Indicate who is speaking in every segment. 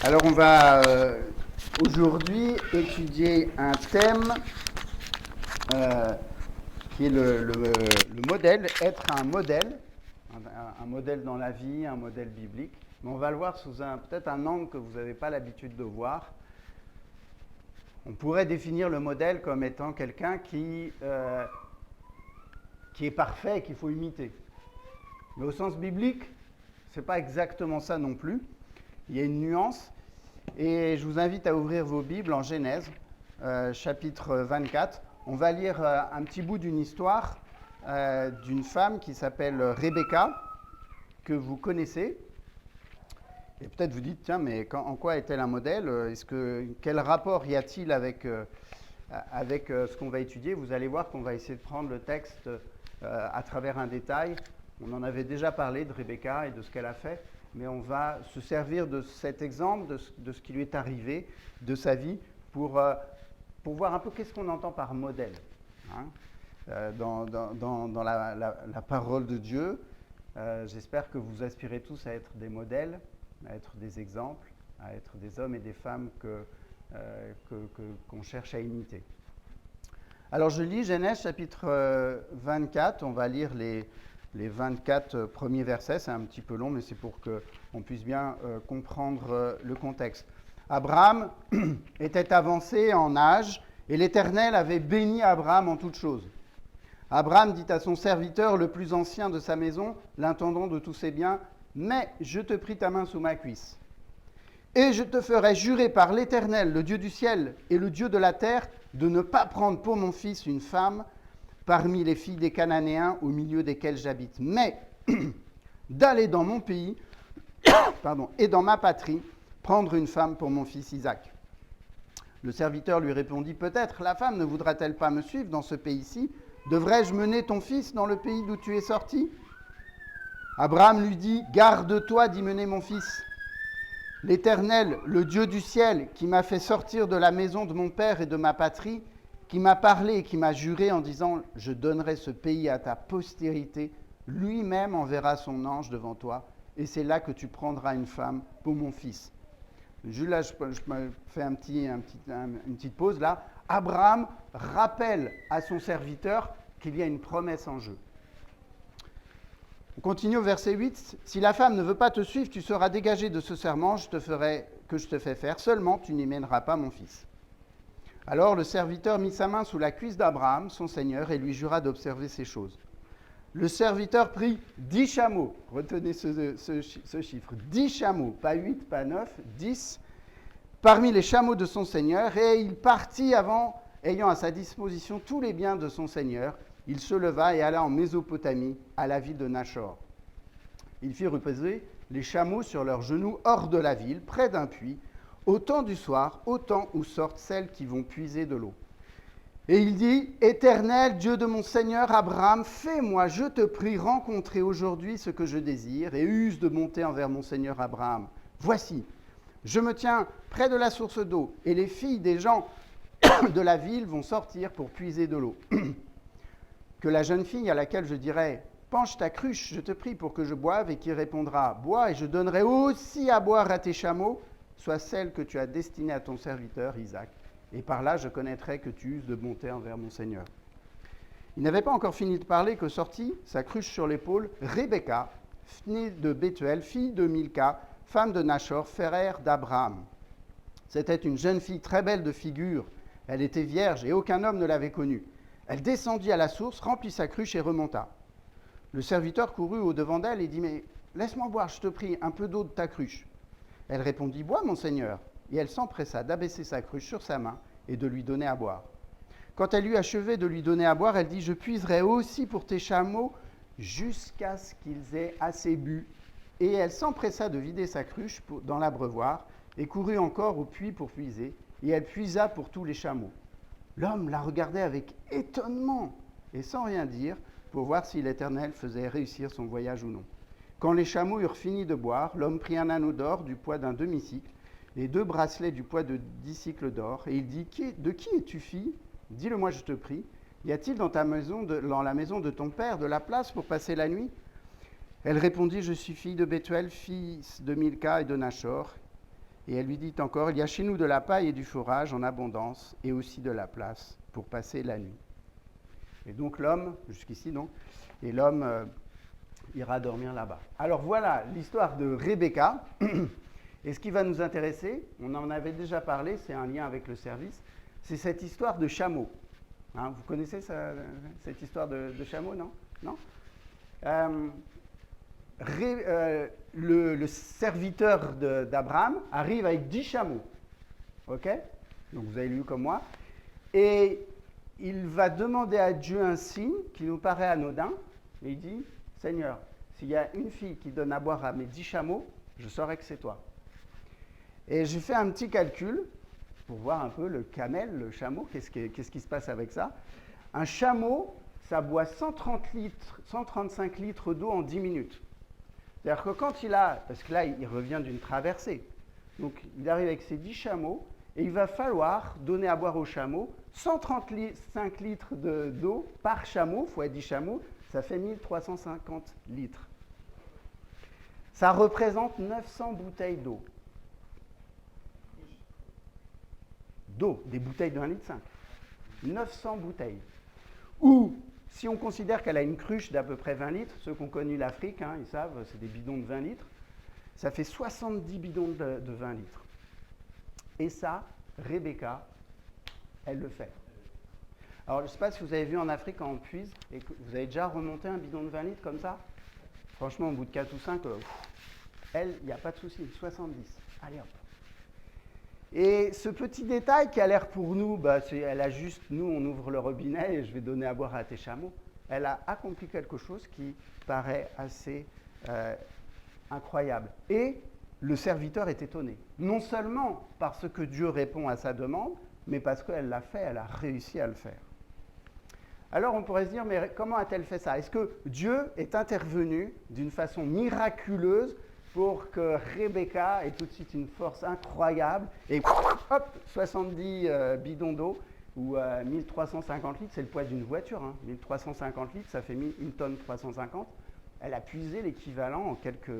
Speaker 1: Alors on va aujourd'hui étudier un thème qui est le modèle, être un modèle dans la vie, un modèle biblique. Mais on va le voir sous peut-être un angle que vous n'avez pas l'habitude de voir. On pourrait définir le modèle comme étant quelqu'un qui est parfait et qu'il faut imiter. Mais au sens biblique, ce n'est pas exactement ça non plus. Il y a une nuance. Et je vous invite à ouvrir vos Bibles en Genèse, chapitre 24. On va lire un petit bout d'une histoire d'une femme qui s'appelle Rebecca, que vous connaissez. Et peut-être vous dites, tiens, mais en quoi est-elle un modèle ? Quel rapport y a-t-il avec ce qu'on va étudier ? Vous allez voir qu'on va essayer de prendre le texte à travers un détail. On en avait déjà parlé de Rebecca et de ce qu'elle a fait, mais on va se servir de cet exemple, de ce qui lui est arrivé, de sa vie, pour voir un peu qu'est-ce qu'on entend par modèle dans la parole de Dieu. J'espère que vous aspirez tous à être des modèles, à être des exemples, à être des hommes et des femmes qu'on cherche à imiter. Alors je lis Genèse chapitre 24, on va lire les 24 premiers versets, c'est un petit peu long, mais c'est pour qu'on puisse bien comprendre le contexte. Abraham était avancé en âge, et l'Éternel avait béni Abraham en toutes choses. Abraham dit à son serviteur, le plus ancien de sa maison, l'intendant de tous ses biens, « Mais je te prie ta main sous ma cuisse, et je te ferai jurer par l'Éternel, le Dieu du ciel et le Dieu de la terre, de ne pas prendre pour mon fils une femme parmi les filles des Cananéens au milieu desquels j'habite, mais d'aller dans mon pays et dans ma patrie, prendre une femme pour mon fils Isaac. » Le serviteur lui répondit, « Peut-être la femme ne voudra-t-elle pas me suivre dans ce pays-ci ? Devrais-je mener ton fils dans le pays d'où tu es sorti ?» Abraham lui dit, « Garde-toi d'y mener mon fils. L'Éternel, le Dieu du ciel, qui m'a fait sortir de la maison de mon père et de ma patrie, qui m'a parlé et qui m'a juré en disant, « Je donnerai ce pays à ta postérité, lui-même enverra son ange devant toi, et c'est là que tu prendras une femme pour mon fils. » Là, je me fais une petite pause là. Abraham rappelle à son serviteur qu'il y a une promesse en jeu. On continue au verset 8. « Si la femme ne veut pas te suivre, tu seras dégagé de ce serment que je te fais faire. Seulement, tu n'y mèneras pas mon fils. » Alors le serviteur mit sa main sous la cuisse d'Abraham, son seigneur, et lui jura d'observer ces choses. Le serviteur prit 10 chameaux. Retenez ce chiffre. 10 chameaux, pas 8, pas 9, 10, parmi les chameaux de son seigneur, et il partit ayant à sa disposition tous les biens de son seigneur. Il se leva et alla en Mésopotamie, à la ville de Nachor. Il fit reposer les chameaux sur leurs genoux hors de la ville, près d'un puits, au temps du soir, au temps où sortent celles qui vont puiser de l'eau. Et il dit, « Éternel, Dieu de mon Seigneur Abraham, fais-moi, je te prie, rencontrer aujourd'hui ce que je désire, et use de monter envers mon Seigneur Abraham. Voici, je me tiens près de la source d'eau, et les filles des gens de la ville vont sortir pour puiser de l'eau. Que la jeune fille à laquelle je dirai, « Penche ta cruche, je te prie, pour que je boive, et qui répondra, « Bois, et je donnerai aussi à boire à tes chameaux, soit celle que tu as destinée à ton serviteur Isaac. Et par là, je connaîtrai que tu uses de bonté envers mon Seigneur. » Il n'avait pas encore fini de parler que sortit, sa cruche sur l'épaule, Rebecca, née de Bethuel, fille de Milca, femme de Nachor, frère d'Abraham. C'était une jeune fille très belle de figure. Elle était vierge et aucun homme ne l'avait connue. Elle descendit à la source, remplit sa cruche et remonta. Le serviteur courut au-devant d'elle et dit, « Mais laisse-moi boire, je te prie, un peu d'eau de ta cruche. » Elle répondit, « Bois, mon Seigneur. » Et elle s'empressa d'abaisser sa cruche sur sa main et de lui donner à boire. Quand elle eut achevé de lui donner à boire, elle dit, « Je puiserai aussi pour tes chameaux jusqu'à ce qu'ils aient assez bu. » Et elle s'empressa de vider sa cruche dans l'abreuvoir et courut encore au puits pour puiser, et elle puisa pour tous les chameaux. L'homme la regardait avec étonnement et sans rien dire pour voir si l'Éternel faisait réussir son voyage ou non. Quand les chameaux eurent fini de boire, l'homme prit un anneau d'or du poids d'un demi-cycle et 2 bracelets du poids de 10 cycles d'or, et il dit, « De qui es-tu fille ? Dis-le-moi, je te prie. Y a-t-il dans la maison de ton père de la place pour passer la nuit ?» Elle répondit, « Je suis fille de Bethuel, fils de Milca et de Nachor. » Et elle lui dit encore, il y a chez nous de la paille et du fourrage en abondance, et aussi de la place pour passer la nuit. Et donc l'homme, jusqu'ici donc, et l'homme ira dormir là-bas. Alors voilà l'histoire de Rebecca. Et ce qui va nous intéresser, on en avait déjà parlé, c'est un lien avec le service, c'est cette histoire de chameau. Hein, vous connaissez cette histoire de chameau, non? Non? Le serviteur d'Abraham arrive avec 10 chameaux. Ok? Donc vous avez lu comme moi. Et il va demander à Dieu un signe qui nous paraît anodin. Et il dit, Seigneur, s'il y a une fille qui donne à boire à mes 10 chameaux, je saurai que c'est toi. Et j'ai fait un petit calcul pour voir un peu le camel, le chameau, qu'est-ce qui se passe avec ça. Un chameau, ça boit 135 litres d'eau en 10 minutes. C'est-à-dire que quand parce que là, il revient d'une traversée, donc il arrive avec ses 10 chameaux, et il va falloir donner à boire aux chameaux 135 litres d'eau par chameau, fois 10 chameaux, ça fait 1350 litres. Ça représente 900 bouteilles d'eau. Des bouteilles de 1,5 litre. 900 bouteilles. Ou, si on considère qu'elle a une cruche d'à peu près 20 litres, ceux qui ont connu l'Afrique, hein, ils savent, c'est des bidons de 20 litres, ça fait 70 bidons de 20 litres. Et ça, Rebecca, elle le fait. Alors, je ne sais pas si vous avez vu en Afrique quand on puise, et que vous avez déjà remonté un bidon de 20 litres comme ça. Franchement, au bout de 4 ou 5, elle, il n'y a pas de souci, 70. Allez hop. Et ce petit détail qui a l'air pour nous, elle a juste, nous on ouvre le robinet et je vais donner à boire à tes chameaux, elle a accompli quelque chose qui paraît assez incroyable. Et le serviteur est étonné, non seulement parce que Dieu répond à sa demande, mais parce qu'elle l'a fait, elle a réussi à le faire. Alors on pourrait se dire, mais comment a-t-elle fait ça? Est-ce que Dieu est intervenu d'une façon miraculeuse pour que Rebecca ait tout de suite une force incroyable et hop, 70 bidons d'eau ou 1350 litres, c'est le poids d'une voiture, hein. 1350 litres, ça fait 1 tonne 350. Elle a puisé l'équivalent en quelques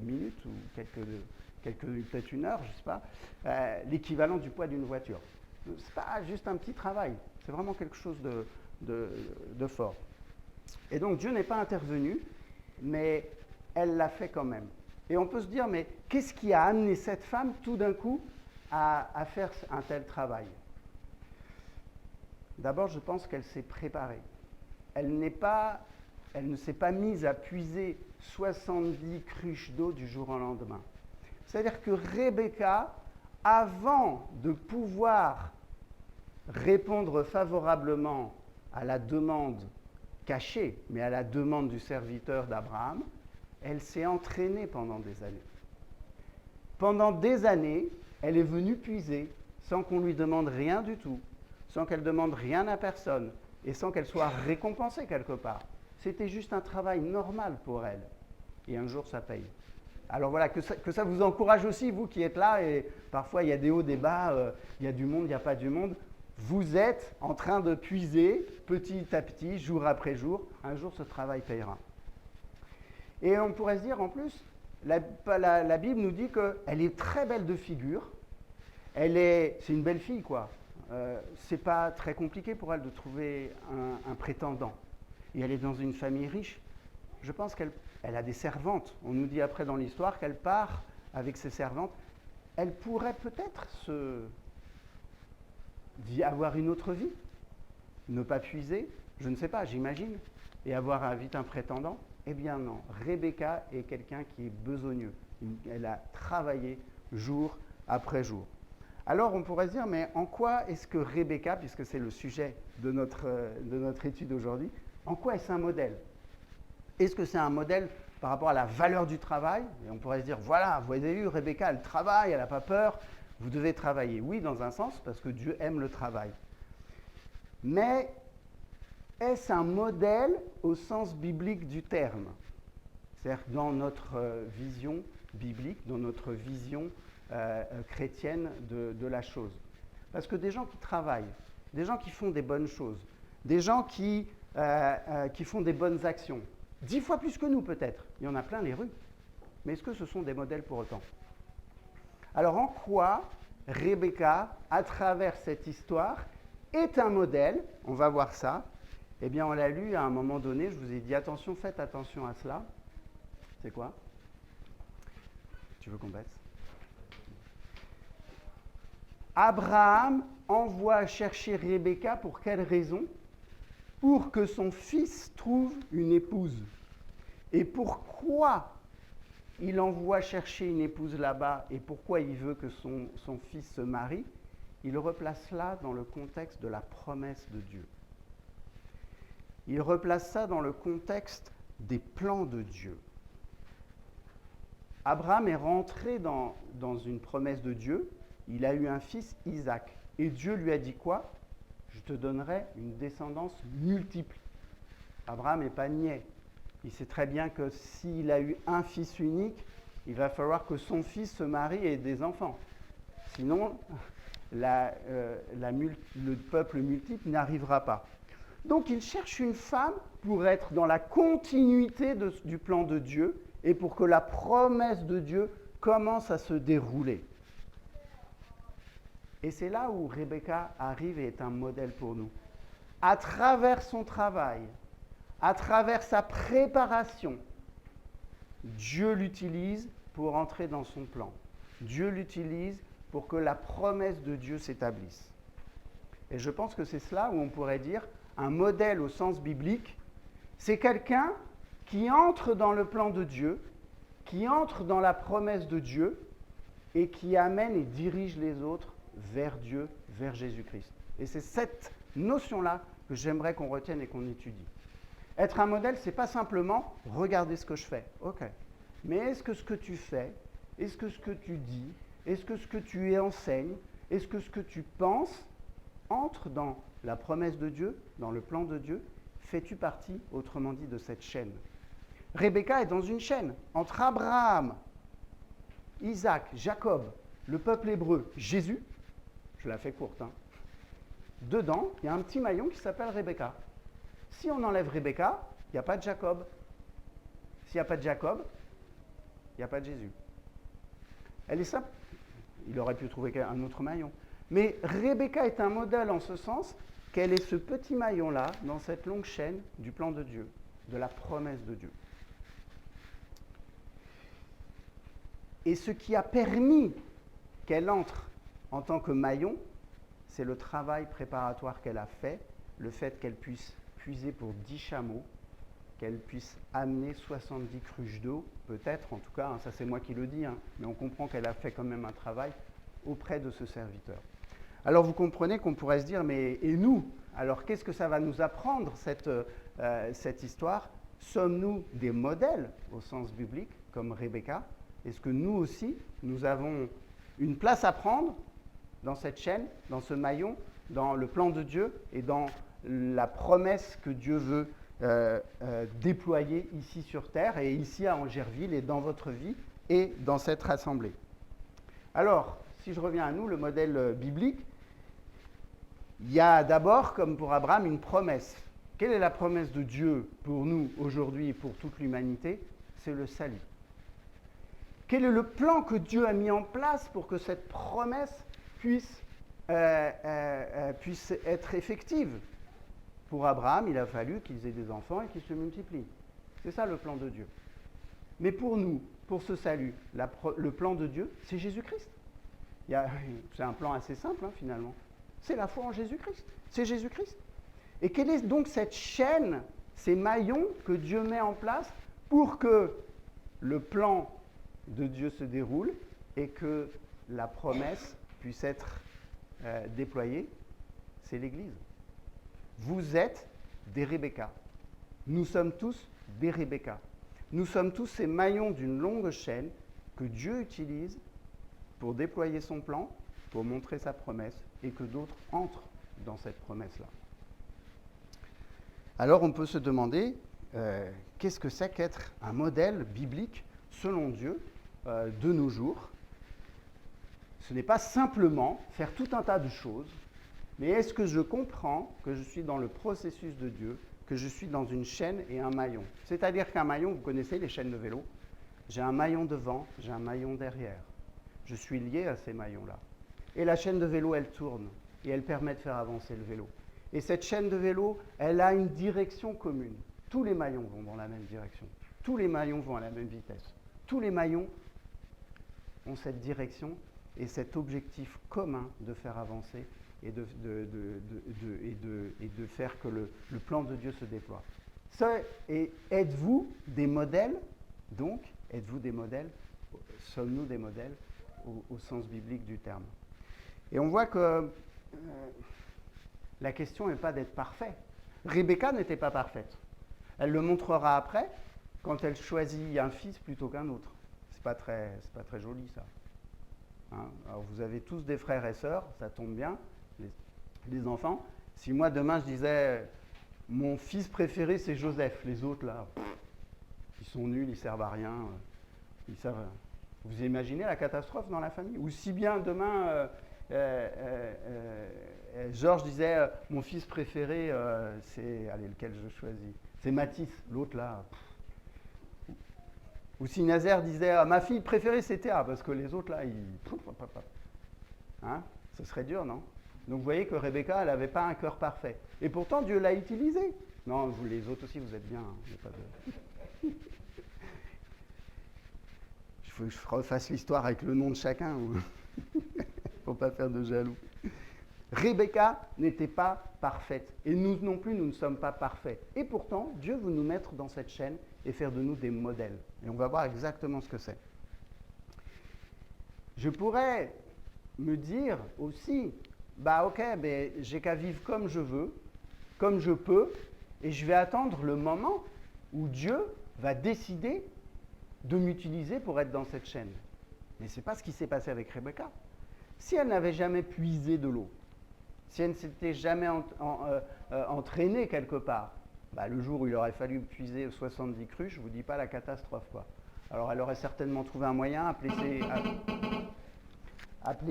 Speaker 1: minutes ou peut-être une heure, je ne sais pas, l'équivalent du poids d'une voiture. Ce n'est pas juste un petit travail, c'est vraiment quelque chose de fort. Et donc Dieu n'est pas intervenu, mais elle l'a fait quand même. Et on peut se dire, mais qu'est-ce qui a amené cette femme tout d'un coup à faire un tel travail? D'abord, je pense qu'elle s'est préparée. Elle ne s'est pas mise à puiser 70 cruches d'eau du jour au lendemain. C'est-à-dire que Rebecca, avant de pouvoir répondre favorablement à la demande cachée, mais à la demande du serviteur d'Abraham, elle s'est entraînée pendant des années. Pendant des années, elle est venue puiser sans qu'on lui demande rien du tout, sans qu'elle demande rien à personne et sans qu'elle soit récompensée quelque part. C'était juste un travail normal pour elle. Et un jour, ça paye. Alors voilà, que ça vous encourage aussi, vous qui êtes là, et parfois il y a des hauts, des bas, il y a du monde, il n'y a pas du monde. Vous êtes en train de puiser petit à petit, jour après jour. Un jour, ce travail payera. Et on pourrait se dire en plus, la Bible nous dit qu'elle est très belle de figure. C'est une belle fille, quoi. C'est pas très compliqué pour elle de trouver un prétendant. Et elle est dans une famille riche. Je pense qu'elle a des servantes. On nous dit après dans l'histoire qu'elle part avec ses servantes. Elle pourrait peut-être avoir une autre vie, ne pas puiser, je ne sais pas, j'imagine, et avoir vite un prétendant. Eh bien non, Rebecca est quelqu'un qui est besogneux. Elle a travaillé jour après jour. Alors on pourrait se dire, mais en quoi est-ce que Rebecca, puisque c'est le sujet de notre étude aujourd'hui, en quoi est-ce un modèle? Est-ce que c'est un modèle par rapport à la valeur du travail? Et on pourrait se dire, voilà, vous avez vu, Rebecca, elle travaille, elle n'a pas peur, vous devez travailler. Oui, dans un sens, parce que Dieu aime le travail. Mais est-ce un modèle au sens biblique du terme? C'est-à-dire dans notre vision biblique, dans notre vision chrétienne de la chose. Parce que des gens qui travaillent, des gens qui font des bonnes choses, des gens qui font des bonnes actions, 10 fois plus que nous peut-être, il y en a plein les rues, mais est-ce que ce sont des modèles pour autant? Alors en quoi Rebecca, à travers cette histoire, est un modèle? On va voir ça. Eh bien, on l'a lu à un moment donné, je vous ai dit attention, faites attention à cela. C'est quoi? Tu veux qu'on baisse? Abraham envoie chercher Rebecca pour quelle raison? Pour que son fils trouve une épouse. Et pourquoi il envoie chercher une épouse là-bas et pourquoi il veut que son fils se marie? Il replace cela dans le contexte de la promesse de Dieu. Il replace ça dans le contexte des plans de Dieu. Abraham est rentré dans une promesse de Dieu. Il a eu un fils, Isaac. Et Dieu lui a dit quoi? Je te donnerai une descendance multiple. Abraham n'est pas niais. Il sait très bien que s'il a eu un fils unique, il va falloir que son fils se marie et ait des enfants. Sinon, le peuple multiple n'arrivera pas. Donc il cherche une femme pour être dans la continuité du plan de Dieu et pour que la promesse de Dieu commence à se dérouler. Et c'est là où Rebecca arrive et est un modèle pour nous. À travers son travail, à travers sa préparation, Dieu l'utilise pour entrer dans son plan. Dieu l'utilise pour que la promesse de Dieu s'établisse. Et je pense que c'est cela où on pourrait dire un modèle au sens biblique, c'est quelqu'un qui entre dans le plan de Dieu, qui entre dans la promesse de Dieu et qui amène et dirige les autres vers Dieu, vers Jésus-Christ. Et c'est cette notion-là que j'aimerais qu'on retienne et qu'on étudie. Être un modèle, ce n'est pas simplement « regardez ce que je fais ». Ok. Mais est-ce que ce que tu fais, est-ce que ce que tu dis, est-ce que ce que tu enseignes, est-ce que ce que tu penses entre dans la promesse de Dieu, dans le plan de Dieu? Fais-tu partie, autrement dit, de cette chaîne? Rebecca est dans une chaîne entre Abraham, Isaac, Jacob, le peuple hébreu, Jésus. Je la fais courte. Dedans, il y a un petit maillon qui s'appelle Rebecca. Si on enlève Rebecca, il n'y a pas de Jacob. S'il n'y a pas de Jacob, il n'y a pas de Jésus. Elle est simple. Il aurait pu trouver un autre maillon. Mais Rebecca est un modèle en ce sens qu'elle est ce petit maillon-là dans cette longue chaîne du plan de Dieu, de la promesse de Dieu. Et ce qui a permis qu'elle entre en tant que maillon, c'est le travail préparatoire qu'elle a fait, le fait qu'elle puisse puiser pour 10 chameaux, qu'elle puisse amener 70 cruches d'eau, peut-être, en tout cas, ça c'est moi qui le dis, mais on comprend qu'elle a fait quand même un travail auprès de ce serviteur. Alors vous comprenez qu'on pourrait se dire, mais et nous? Alors qu'est-ce que ça va nous apprendre, cette histoire? Sommes-nous des modèles au sens biblique, comme Rebecca? Est-ce que nous aussi, nous avons une place à prendre dans cette chaîne, dans ce maillon, dans le plan de Dieu et dans la promesse que Dieu veut déployer ici sur Terre et ici à Angerville et dans votre vie et dans cette rassemblée? Alors, si je reviens à nous, le modèle biblique, il y a d'abord, comme pour Abraham, une promesse. Quelle est la promesse de Dieu pour nous aujourd'hui et pour toute l'humanité? C'est le salut. Quel est le plan que Dieu a mis en place pour que cette promesse puisse être effective? Pour Abraham, il a fallu qu'ils aient des enfants et qu'ils se multiplient. C'est ça le plan de Dieu. Mais pour nous, pour ce salut, le plan de Dieu, c'est Jésus-Christ. C'est un plan assez simple, finalement. C'est la foi en Jésus-Christ. C'est Jésus-Christ. Et quelle est donc cette chaîne, ces maillons que Dieu met en place pour que le plan de Dieu se déroule et que la promesse puisse être déployée? C'est l'Église. Vous êtes des Rebecca. Nous sommes tous des Rebecca. Nous sommes tous ces maillons d'une longue chaîne que Dieu utilise pour déployer son plan, pour montrer sa promesse et que d'autres entrent dans cette promesse-là. Alors on peut se demander qu'est-ce que c'est qu'être un modèle biblique selon Dieu de nos jours? Ce n'est pas simplement faire tout un tas de choses, mais est-ce que je comprends que je suis dans le processus de Dieu, que je suis dans une chaîne et un maillon? C'est-à-dire qu'un maillon, vous connaissez les chaînes de vélo, j'ai un maillon devant, j'ai un maillon derrière. je suis lié à ces maillons-là. Et la chaîne de vélo, elle tourne et elle permet de faire avancer le vélo. Et cette chaîne de vélo, elle a une direction commune. Tous les maillons vont dans la même direction. Tous les maillons vont à la même vitesse. Tous les maillons ont cette direction et cet objectif commun de faire avancer et de faire que le plan de Dieu se déploie. Et êtes-vous des modèles, donc, êtes-vous des modèles, sommes-nous des modèles au sens biblique du terme. Et on voit que la question n'est pas d'être parfait. Rebecca n'était pas parfaite. Elle le montrera après quand elle choisit un fils plutôt qu'un autre. C'est pas très joli ça. Hein? Alors vous avez tous des frères et sœurs, ça tombe bien, les enfants. Si moi demain je disais mon fils préféré c'est Joseph, les autres là, ils sont nuls, ils servent à rien. Vous imaginez la catastrophe dans la famille? Ou si bien demain Georges disait mon fils préféré c'est, allez, lequel je choisis? C'est Mathis, l'autre là. Ou si Nazaire disait ma fille préférée c'est Théa, parce que les autres là, hein, ce serait dur, non? Donc vous voyez que Rebecca, elle n'avait pas un cœur parfait. Et pourtant Dieu l'a utilisé. Non, vous les autres aussi, vous êtes bien. Il faut que je refasse l'histoire avec le nom de chacun. Il ne faut pas faire de jaloux. Rebecca n'était pas parfaite. Et nous non plus, nous ne sommes pas parfaits. Et pourtant, Dieu veut nous mettre dans cette chaîne et faire de nous des modèles. Et on va voir exactement ce que c'est. Je pourrais me dire aussi, j'ai qu'à vivre comme je veux, comme je peux, et je vais attendre le moment où Dieu va décider de m'utiliser pour être dans cette chaîne. Mais ce n'est pas ce qui s'est passé avec Rebecca. Si elle n'avait jamais puisé de l'eau, si elle ne s'était jamais entraînée quelque part, le jour où il aurait fallu puiser 70 crues, je ne vous dis pas la catastrophe, quoi. Alors elle aurait certainement trouvé un moyen, appeler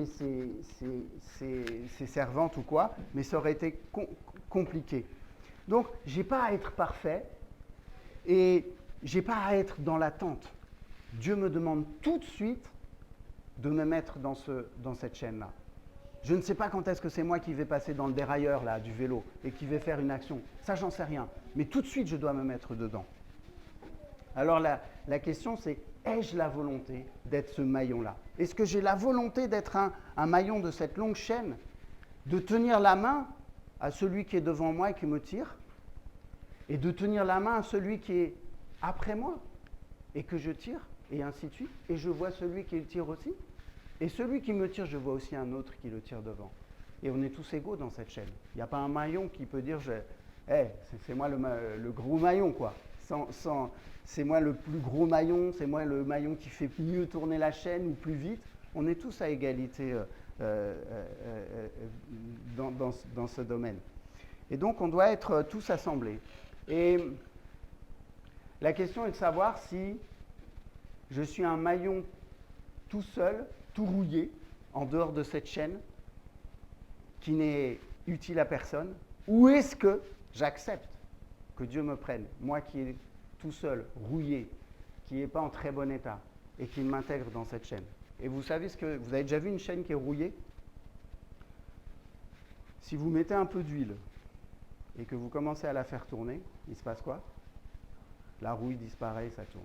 Speaker 1: ses servantes ou quoi, mais ça aurait été compliqué. Donc, je n'ai pas à être parfait et je n'ai pas à être dans l'attente. Dieu me demande tout de suite de me mettre dans cette chaîne-là. Je ne sais pas quand est-ce que c'est moi qui vais passer dans le dérailleur là, du vélo et qui vais faire une action. Ça, j'en sais rien. Mais tout de suite, je dois me mettre dedans. Alors la question, c'est, ai-je la volonté d'être ce maillon-là? Est-ce que j'ai la volonté d'être un maillon de cette longue chaîne, de tenir la main à celui qui est devant moi et qui me tire, et de tenir la main à celui qui est après moi et que je tire, et ainsi de suite, et je vois celui qui le tire aussi, et celui qui me tire, je vois aussi un autre qui le tire devant. Et on est tous égaux dans cette chaîne. Il n'y a pas un maillon qui peut dire c'est moi le gros maillon, quoi. C'est moi le plus gros maillon, c'est moi le maillon qui fait mieux tourner la chaîne ou plus vite. On est tous à égalité dans ce domaine. Et donc, on doit être tous assemblés. Et la question est de savoir si je suis un maillon tout seul, tout rouillé, en dehors de cette chaîne, qui n'est utile à personne, ou est-ce que j'accepte que Dieu me prenne, moi qui est tout seul, rouillé, qui n'est pas en très bon état, et qui m'intègre dans cette chaîne. Et vous savez vous avez déjà vu une chaîne qui est rouillée? Si vous mettez un peu d'huile et que vous commencez à la faire tourner, il se passe quoi? La rouille disparaît et ça tourne.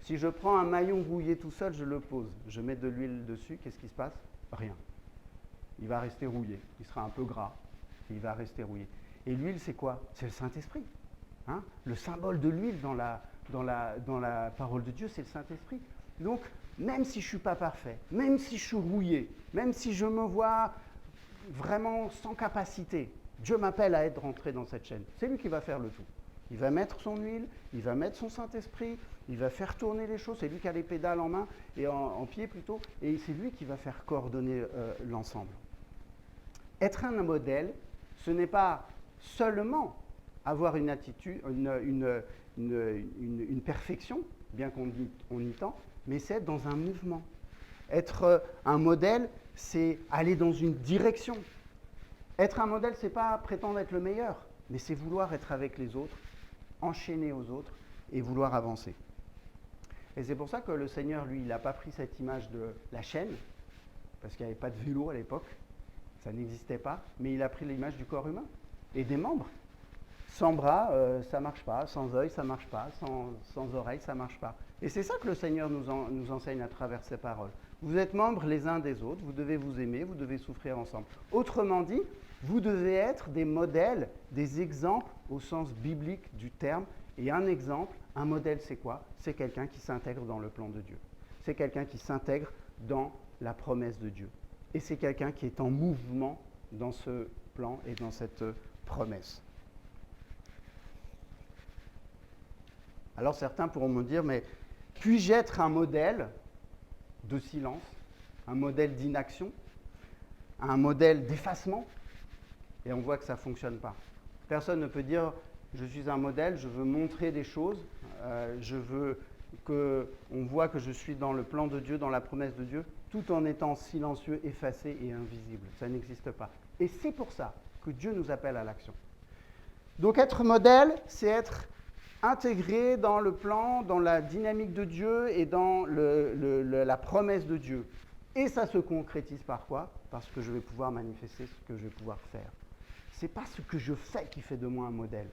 Speaker 1: Si je prends un maillon rouillé tout seul, je le pose, je mets de l'huile dessus, qu'est-ce qui se passe? Rien. Il va rester rouillé, il sera un peu gras, il va rester rouillé. Et l'huile, c'est quoi? C'est le Saint-Esprit. Hein? Le symbole de l'huile dans la parole de Dieu, c'est le Saint-Esprit. Donc, même si je ne suis pas parfait, même si je suis rouillé, même si je me vois vraiment sans capacité, Dieu m'appelle à être rentré dans cette chaîne. C'est lui qui va faire le tout. Il va mettre son huile, il va mettre son Saint-Esprit, il va faire tourner les choses, c'est lui qui a les pédales en main, et en pied plutôt, et c'est lui qui va faire coordonner l'ensemble. Être un modèle, ce n'est pas seulement avoir une attitude, une perfection, bien qu'on y tend, mais c'est être dans un mouvement. Être un modèle, c'est aller dans une direction. Être un modèle, c'est pas prétendre être le meilleur, mais c'est vouloir être avec les autres, enchaîner aux autres et vouloir avancer. Et c'est pour ça que le Seigneur, lui, il n'a pas pris cette image de la chaîne, parce qu'il n'y avait pas de vélo à l'époque, ça n'existait pas, mais il a pris l'image du corps humain et des membres. Sans bras, ça ne marche pas, sans œil, ça ne marche pas, sans oreille, ça ne marche pas. Et c'est ça que le Seigneur nous enseigne à travers ses paroles. Vous êtes membres les uns des autres, vous devez vous aimer, vous devez souffrir ensemble. Autrement dit, vous devez être des modèles, des exemples au sens biblique du terme. Et un exemple, un modèle, c'est quoi? C'est quelqu'un qui s'intègre dans le plan de Dieu. C'est quelqu'un qui s'intègre dans la promesse de Dieu. Et c'est quelqu'un qui est en mouvement dans ce plan et dans cette promesse. Alors certains pourront me dire, mais puis-je être un modèle de silence, un modèle d'inaction, un modèle d'effacement? Et on voit que ça ne fonctionne pas. Personne ne peut dire, je suis un modèle, je veux montrer des choses, je veux qu'on voit que je suis dans le plan de Dieu, dans la promesse de Dieu, tout en étant silencieux, effacé et invisible. Ça n'existe pas. Et c'est pour ça que Dieu nous appelle à l'action. Donc être modèle, c'est être intégré dans le plan, dans la dynamique de Dieu et dans la promesse de Dieu. Et ça se concrétise par quoi? Parce que je vais pouvoir manifester ce que je vais pouvoir faire. Ce n'est pas ce que je fais qui fait de moi un modèle.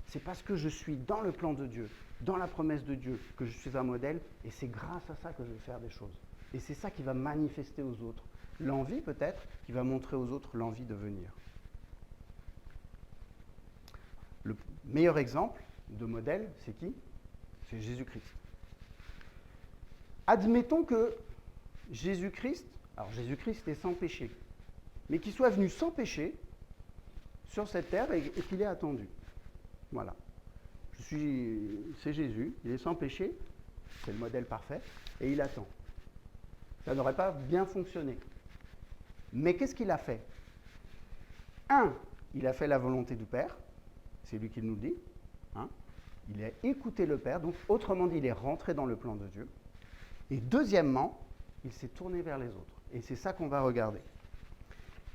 Speaker 1: C'est parce que je suis dans le plan de Dieu, dans la promesse de Dieu, que je suis un modèle, et c'est grâce à ça que je vais faire des choses. Et c'est ça qui va manifester aux autres. L'envie peut-être, qui va montrer aux autres l'envie de venir. Le meilleur exemple de modèle, c'est qui? C'est Jésus-Christ. Admettons que Jésus-Christ est sans péché, mais qu'il soit venu sans péché sur cette terre et qu'il ait attendu. Voilà. C'est Jésus, il est sans péché, c'est le modèle parfait, et il attend. Ça n'aurait pas bien fonctionné. Mais qu'est-ce qu'il a fait? Il a fait la volonté du Père, c'est lui qui nous le dit. Il a écouté le Père, donc autrement dit, il est rentré dans le plan de Dieu. Et deuxièmement, il s'est tourné vers les autres. Et c'est ça qu'on va regarder.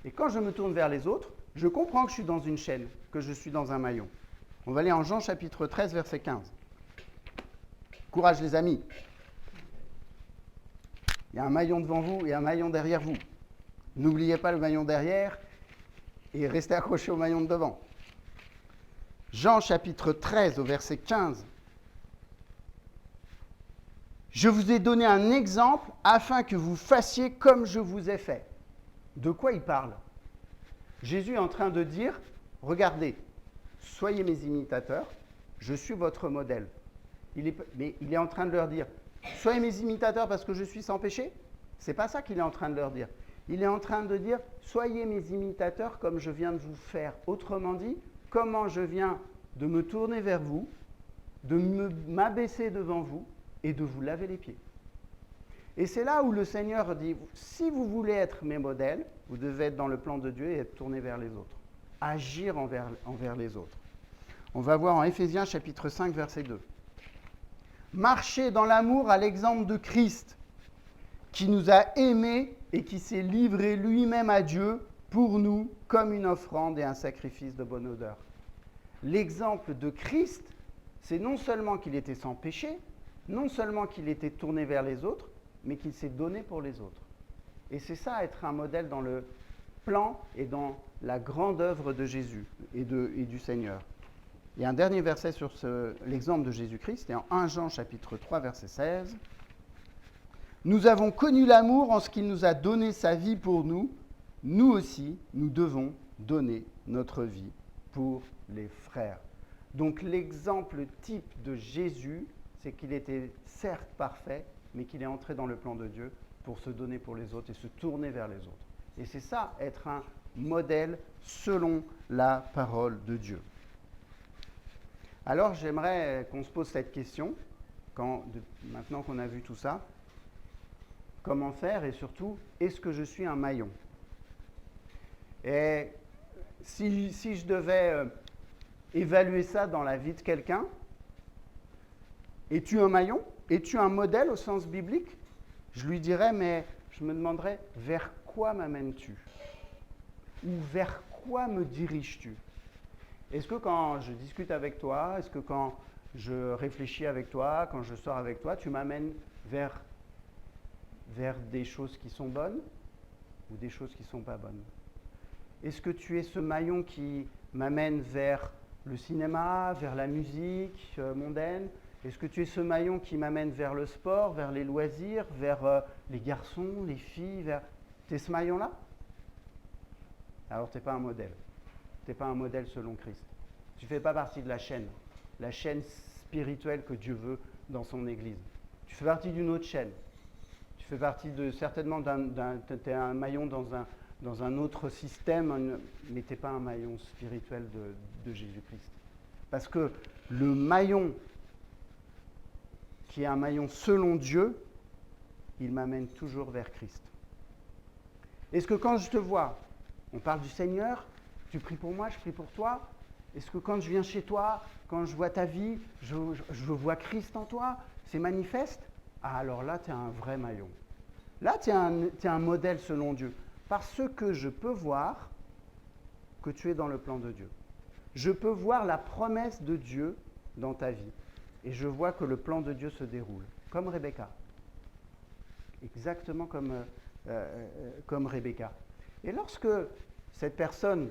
Speaker 1: Et quand je me tourne vers les autres, je comprends que je suis dans une chaîne, que je suis dans un maillon. On va aller en Jean chapitre 13, verset 15. Courage les amis. Il y a un maillon devant vous et un maillon derrière vous. N'oubliez pas le maillon derrière et restez accrochés au maillon de devant. Jean chapitre 13 au verset 15. Je vous ai donné un exemple afin que vous fassiez comme je vous ai fait. De quoi il parle? Jésus est en train de dire, regardez, soyez mes imitateurs, je suis votre modèle. Mais il est en train de leur dire, soyez mes imitateurs parce que je suis sans péché? C'est pas ça qu'il est en train de leur dire. Il est en train de dire, soyez mes imitateurs comme je viens de vous faire. Autrement dit, comment je viens de me tourner vers vous, de m'abaisser devant vous et de vous laver les pieds. Et c'est là où le Seigneur dit, si vous voulez être mes modèles, vous devez être dans le plan de Dieu et être tourné vers les autres. Agir envers les autres. On va voir en Éphésiens chapitre 5, verset 2. Marchez dans l'amour à l'exemple de Christ, qui nous a aimés et qui s'est livré lui-même à Dieu pour nous comme une offrande et un sacrifice de bonne odeur. L'exemple de Christ, c'est non seulement qu'il était sans péché, non seulement qu'il était tourné vers les autres, mais qu'il s'est donné pour les autres. Et c'est ça, être un modèle dans le plan et dans la grande œuvre de Jésus et du Seigneur. Il y a un dernier verset sur l'exemple de Jésus-Christ, c'est en 1 Jean chapitre 3, verset 16. Nous avons connu l'amour en ce qu'il nous a donné sa vie pour nous. Nous aussi, nous devons donner notre vie pour les frères. Donc l'exemple type de Jésus, c'est qu'il était certes parfait, mais qu'il est entré dans le plan de Dieu pour se donner pour les autres et se tourner vers les autres. Et c'est ça, être un modèle selon la parole de Dieu. Alors j'aimerais qu'on se pose cette question, maintenant qu'on a vu tout ça, comment faire et surtout, est-ce que je suis un maillon? Et si je devais évaluer ça dans la vie de quelqu'un, es-tu un maillon? Es-tu un modèle au sens biblique? Je lui dirais, mais je me demanderais, vers quoi m'amènes-tu? Ou vers quoi me diriges-tu? Est-ce que quand je discute avec toi, est-ce que quand je réfléchis avec toi, quand je sors avec toi, tu m'amènes vers des choses qui sont bonnes ou des choses qui ne sont pas bonnes? Est-ce que tu es ce maillon qui m'amène vers le cinéma, vers la musique mondaine? Est-ce que tu es ce maillon qui m'amène vers le sport, vers les loisirs, vers les garçons, les filles, Tu es ce maillon-là? Alors tu n'es pas un modèle. Tu n'es pas un modèle selon Christ. Tu ne fais pas partie de la chaîne spirituelle que Dieu veut dans son Église. Tu fais partie d'une autre chaîne. Tu fais partie certainement tu es un maillon dans un autre système, mais tu n'es pas un maillon spirituel de Jésus-Christ. Parce que le maillon qui est un maillon selon Dieu, il m'amène toujours vers Christ. Est-ce que quand je te vois, on parle du Seigneur, tu pries pour moi, je prie pour toi? Est-ce que quand je viens chez toi, quand je vois ta vie, je vois Christ en toi? C'est manifeste? Ah, alors là, tu es un vrai maillon. Là, tu es un modèle selon Dieu. Parce que je peux voir que tu es dans le plan de Dieu. Je peux voir la promesse de Dieu dans ta vie. Et je vois que le plan de Dieu se déroule. Comme Rebecca. Exactement comme Rebecca. Et lorsque cette personne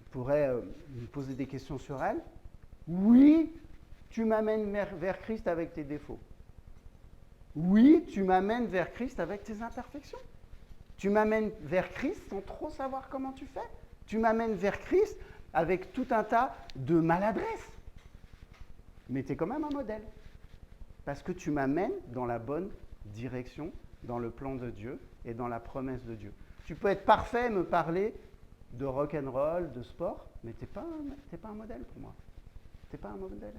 Speaker 1: pourrait me poser des questions sur elle, oui, tu m'amènes vers Christ avec tes défauts. Oui, tu m'amènes vers Christ avec tes imperfections. Tu m'amènes vers Christ sans trop savoir comment tu fais. Tu m'amènes vers Christ avec tout un tas de maladresses. Mais tu es quand même un modèle. Parce que tu m'amènes dans la bonne direction, dans le plan de Dieu et dans la promesse de Dieu. Tu peux être parfait, me parler de rock'n'roll, de sport, mais tu n'es pas un modèle pour moi. Tu n'es pas un modèle.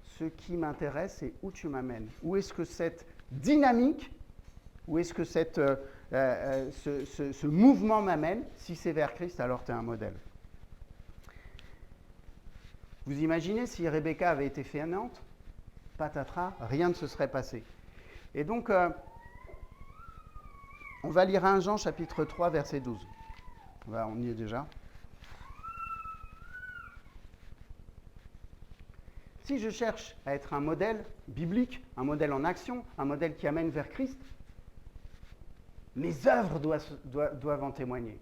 Speaker 1: Ce qui m'intéresse, c'est où tu m'amènes. Où est-ce que cette dynamique, où est-ce que ce mouvement m'amène? Si c'est vers Christ, alors tu es un modèle. Vous imaginez si Rebecca avait été fainéante? Patatras, rien ne se serait passé. Et donc, on va lire 1 Jean chapitre 3, verset 12. On y est déjà. Si je cherche à être un modèle biblique, un modèle en action, un modèle qui amène vers Christ, mes œuvres doivent en témoigner.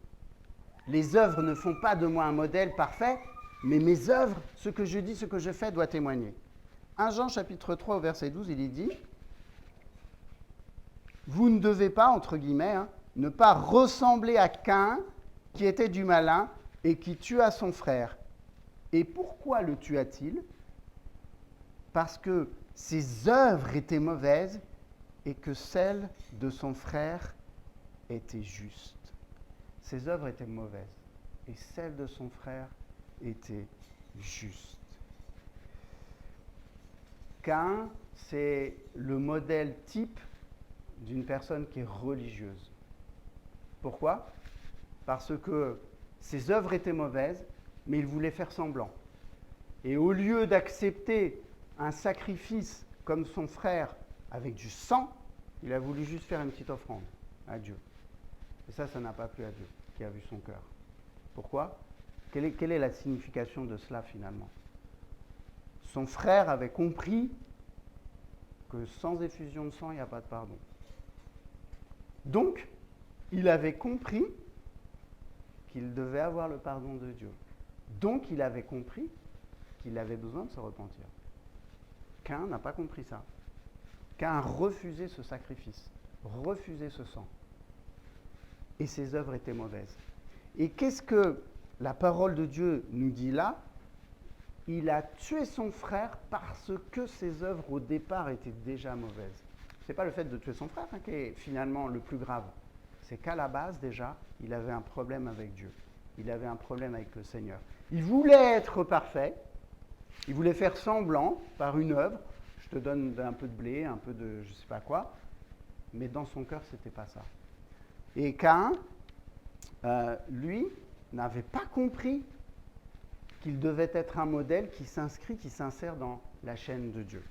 Speaker 1: Les œuvres ne font pas de moi un modèle parfait, mais mes œuvres, ce que je dis, ce que je fais, doit témoigner. 1 Jean chapitre 3 au verset 12, il y dit « Vous ne devez pas, entre guillemets, ne pas ressembler à Caïn, qui était du malin et qui tua son frère. Et pourquoi le tua-t-il? Parce que ses œuvres étaient mauvaises et que celles de son frère étaient justes. » Ses œuvres étaient mauvaises et celles de son frère étaient justes. Caïn, c'est le modèle type d'une personne qui est religieuse. Pourquoi? Parce que ses œuvres étaient mauvaises, mais il voulait faire semblant. Et au lieu d'accepter un sacrifice comme son frère avec du sang, il a voulu juste faire une petite offrande à Dieu. Et ça n'a pas plu à Dieu, qui a vu son cœur. Pourquoi? Quelle est la signification de cela finalement? Son frère avait compris que sans effusion de sang, il n'y a pas de pardon. Donc, il avait compris qu'il devait avoir le pardon de Dieu. Donc, il avait compris qu'il avait besoin de se repentir. Caïn n'a pas compris ça. Caïn a refusé ce sacrifice, refusé ce sang. Et ses œuvres étaient mauvaises. Et qu'est-ce que la parole de Dieu nous dit là? Il a tué son frère parce que ses œuvres au départ étaient déjà mauvaises. Ce n'est pas le fait de tuer son frère qui est finalement le plus grave. C'est qu'à la base déjà, il avait un problème avec Dieu. Il avait un problème avec le Seigneur. Il voulait être parfait. Il voulait faire semblant par une œuvre. Je te donne un peu de blé, un peu de je ne sais pas quoi. Mais dans son cœur, ce n'était pas ça. Et Caïn, lui, n'avait pas compris qu'il devait être un modèle qui s'inscrit, qui s'insère dans la chaîne de Dieu.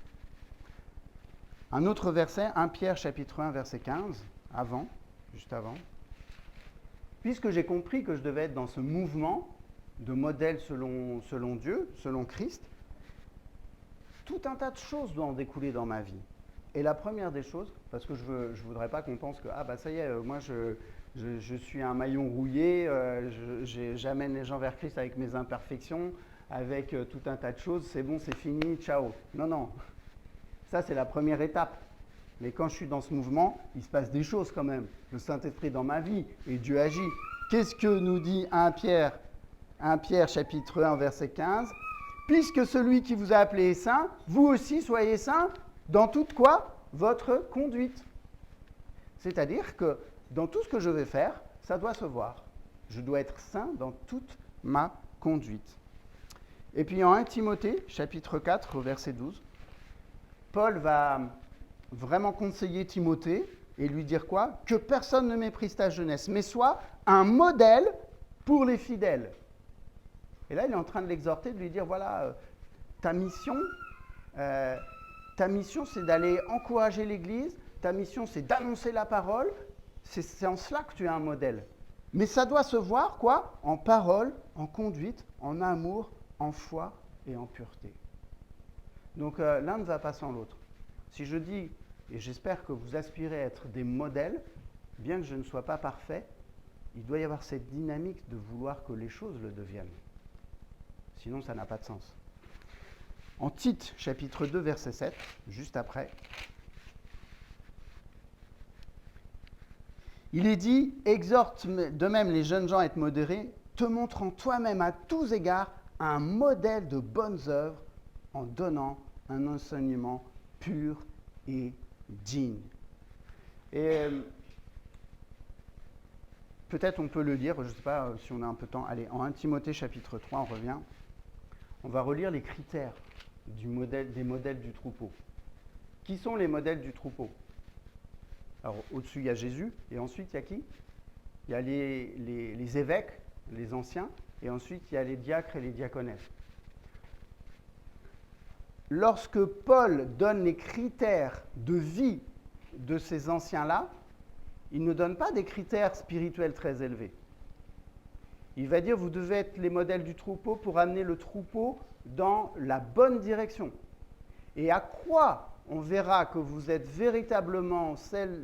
Speaker 1: Un autre verset, 1 Pierre chapitre 1, verset 15, juste avant. Puisque j'ai compris que je devais être dans ce mouvement de modèle selon Dieu, selon Christ, tout un tas de choses doivent en découler dans ma vie. Et la première des choses, parce que je ne voudrais pas qu'on pense que ah bah ça y est, moi je suis un maillon rouillé, j'amène les gens vers Christ avec mes imperfections, avec tout un tas de choses, c'est bon, c'est fini, ciao. Non, non, ça c'est la première étape. Mais quand je suis dans ce mouvement, il se passe des choses quand même. Le Saint-Esprit dans ma vie et Dieu agit. Qu'est-ce que nous dit 1 Pierre chapitre 1 verset 15 ? Puisque celui qui vous a appelé est saint, vous aussi soyez saints dans toute quoi ? Votre conduite. C'est-à-dire que dans tout ce que je vais faire, ça doit se voir. Je dois être saint dans toute ma conduite. Et puis en 1 Timothée, chapitre 4, verset 12, Paul va vraiment conseiller Timothée et lui dire quoi ? Que personne ne méprise ta jeunesse, mais sois un modèle pour les fidèles. Et là, il est en train de l'exhorter, de lui dire, voilà, ta mission, c'est d'aller encourager l'Église, ta mission, c'est d'annoncer la parole, c'est en cela que tu es un modèle. Mais ça doit se voir, quoi ? En parole, en conduite, en amour, en foi et en pureté. Donc, l'un ne va pas sans l'autre. Si je dis, et j'espère que vous aspirez à être des modèles, bien que je ne sois pas parfait, il doit y avoir cette dynamique de vouloir que les choses le deviennent. Sinon, ça n'a pas de sens. En Tite, chapitre 2, verset 7, juste après, il est dit « Exhorte de même les jeunes gens à être modérés, te montrant toi-même à tous égards un modèle de bonnes œuvres en donnant un enseignement pur et digne. » Et peut-être on peut le lire, je ne sais pas si on a un peu de temps. Allez, en 1 Timothée chapitre 3, on revient. On va relire les critères des modèles du troupeau. Qui sont les modèles du troupeau ? Alors, au-dessus, il y a Jésus, et ensuite, il y a qui ? Il y a les évêques, les anciens, et ensuite, il y a les diacres et les diaconesses. Lorsque Paul donne les critères de vie de ces anciens-là, il ne donne pas des critères spirituels très élevés. Il va dire, vous devez être les modèles du troupeau pour amener le troupeau dans la bonne direction. Et à quoi on verra que vous êtes véritablement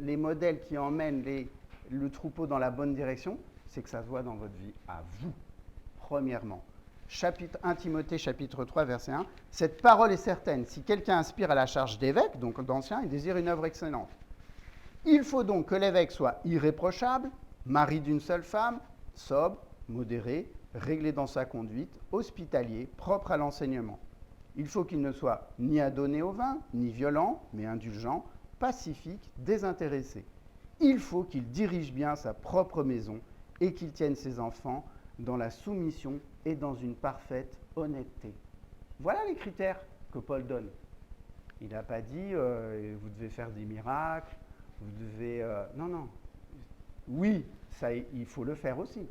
Speaker 1: les modèles qui emmènent le troupeau dans la bonne direction ? C'est que ça se voit dans votre vie, à vous, premièrement. 1 Timothée, chapitre 3, verset 1. « Cette parole est certaine, si quelqu'un aspire à la charge d'évêque, donc d'ancien, il désire une œuvre excellente. Il faut donc que l'évêque soit irréprochable, mari d'une seule femme, sobre, modéré, réglé dans sa conduite, hospitalier, propre à l'enseignement. Il faut qu'il ne soit ni adonné au vin, ni violent, mais indulgent, pacifique, désintéressé. Il faut qu'il dirige bien sa propre maison et qu'il tienne ses enfants dans la soumission et dans une parfaite honnêteté. » Voilà les critères que Paul donne. Il n'a pas dit vous devez faire des miracles, vous devez... non, non. Oui, ça, il faut le faire aussi.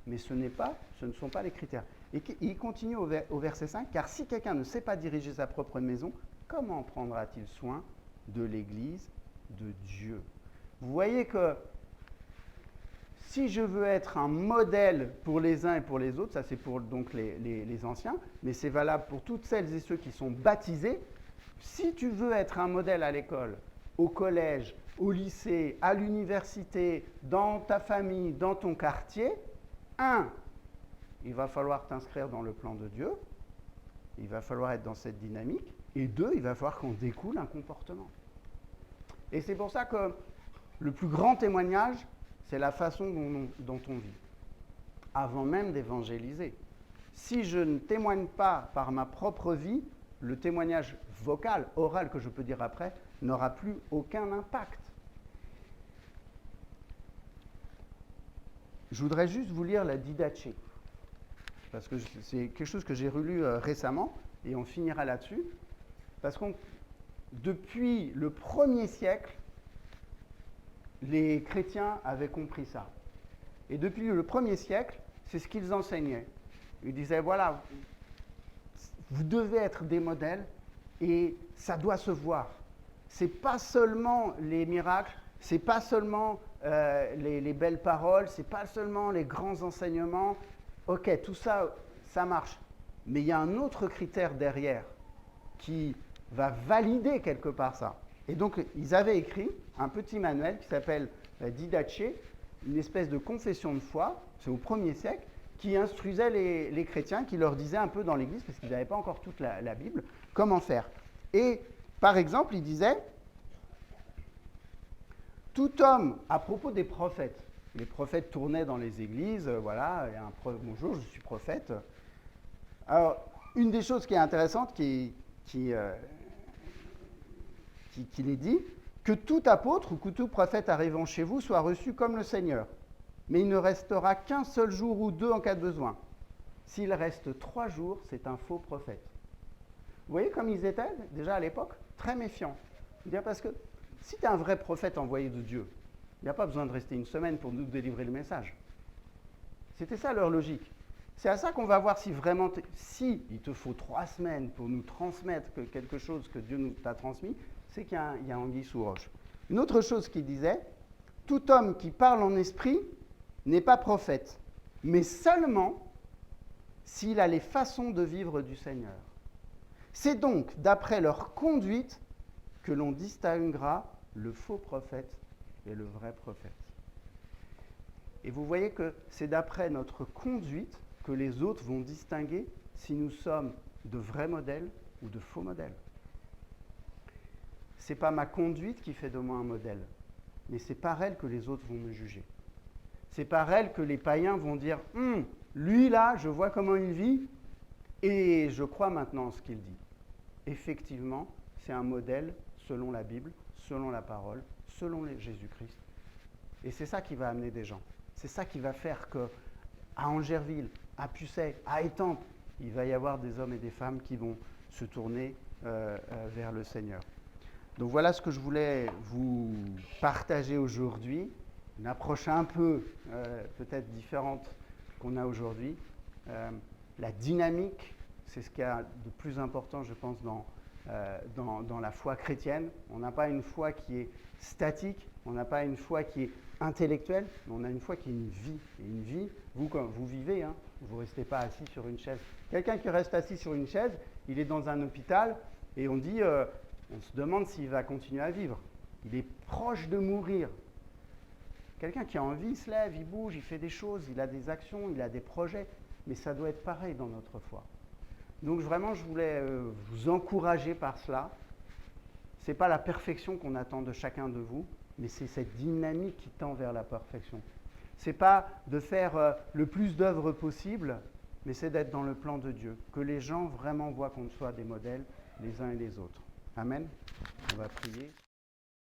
Speaker 1: Mais ce ne sont pas les critères. Et il continue au verset 5, « Car si quelqu'un ne sait pas diriger sa propre maison, comment prendra-t-il soin de l'Église de Dieu ?» Vous voyez que si je veux être un modèle pour les uns et pour les autres, ça c'est pour donc les anciens, mais c'est valable pour toutes celles et ceux qui sont baptisés. Si tu veux être un modèle à l'école, au collège, au lycée, à l'université, dans ta famille, dans ton quartier, il va falloir t'inscrire dans le plan de Dieu, il va falloir être dans cette dynamique, et 2, il va falloir qu'on découle un comportement. Et c'est pour ça que le plus grand témoignage, c'est la façon dont on vit, avant même d'évangéliser. Si je ne témoigne pas par ma propre vie, le témoignage vocal, oral, que je peux dire après, n'aura plus aucun impact. Je voudrais juste vous lire la Didache, parce que c'est quelque chose que j'ai relu récemment, et on finira là-dessus, parce que depuis le 1er siècle, les chrétiens avaient compris ça. Et depuis le 1er siècle, c'est ce qu'ils enseignaient. Ils disaient, voilà, vous devez être des modèles, et ça doit se voir. Ce n'est pas seulement les miracles, ce n'est pas seulement les belles paroles, ce n'est pas seulement les grands enseignements. Ok, tout ça, ça marche. Mais il y a un autre critère derrière qui va valider quelque part ça. Et donc, ils avaient écrit un petit manuel qui s'appelle Didache, une espèce de confession de foi, c'est au 1er siècle, qui instruisait les chrétiens, qui leur disait un peu dans l'Église, parce qu'ils n'avaient pas encore toute la Bible, comment faire. Et, par exemple, il disait, tout homme, à propos des prophètes, les prophètes tournaient dans les églises, voilà, et bonjour, je suis prophète. Alors, une des choses qui est intéressante, qui les dit, que tout apôtre ou que tout prophète arrivant chez vous soit reçu comme le Seigneur. Mais il ne restera qu'un seul jour ou 2 en cas de besoin. S'il reste 3 jours, c'est un faux prophète. Vous voyez comme ils étaient, déjà à l'époque, très méfiants. Parce que si tu es un vrai prophète envoyé de Dieu, il n'y a pas besoin de rester une semaine pour nous délivrer le message. C'était ça leur logique. C'est à ça qu'on va voir si vraiment, si il te faut 3 semaines pour nous transmettre quelque chose que Dieu nous t'a transmis, c'est qu'il y a anguille sous roche. Une autre chose qu'il disait, tout homme qui parle en esprit n'est pas prophète, mais seulement s'il a les façons de vivre du Seigneur. C'est donc d'après leur conduite que l'on distinguera le faux prophète et le vrai prophète. Et vous voyez que c'est d'après notre conduite que les autres vont distinguer si nous sommes de vrais modèles ou de faux modèles. Ce n'est pas ma conduite qui fait de moi un modèle, mais c'est par elle que les autres vont me juger. C'est par elle que les païens vont dire « lui là, je vois comment il vit et je crois maintenant ce qu'il dit ». Effectivement, c'est un modèle selon la Bible, selon la parole, selon Jésus-Christ. Et c'est ça qui va amener des gens. C'est ça qui va faire qu'à Angerville, à Pucet, à Étampes, il va y avoir des hommes et des femmes qui vont se tourner vers le Seigneur. Donc voilà ce que je voulais vous partager aujourd'hui, une approche un peu peut-être différente qu'on a aujourd'hui. La dynamique, c'est ce qu'il y a de plus important, je pense, dans la foi chrétienne. On n'a pas une foi qui est statique, on n'a pas une foi qui est intellectuelle, mais on a une foi qui est une vie. Et une vie, vous, quand vous vivez, vous ne restez pas assis sur une chaise. Quelqu'un qui reste assis sur une chaise, il est dans un hôpital et on dit, on se demande s'il va continuer à vivre. Il est proche de mourir. Quelqu'un qui a envie, il se lève, il bouge, il fait des choses, il a des actions, il a des projets, mais ça doit être pareil dans notre foi. Donc vraiment, je voulais vous encourager par cela. Ce n'est pas la perfection qu'on attend de chacun de vous, mais c'est cette dynamique qui tend vers la perfection. Ce n'est pas de faire le plus d'œuvres possible, mais c'est d'être dans le plan de Dieu, que les gens vraiment voient qu'on soit des modèles les uns et les autres. Amen. On va prier.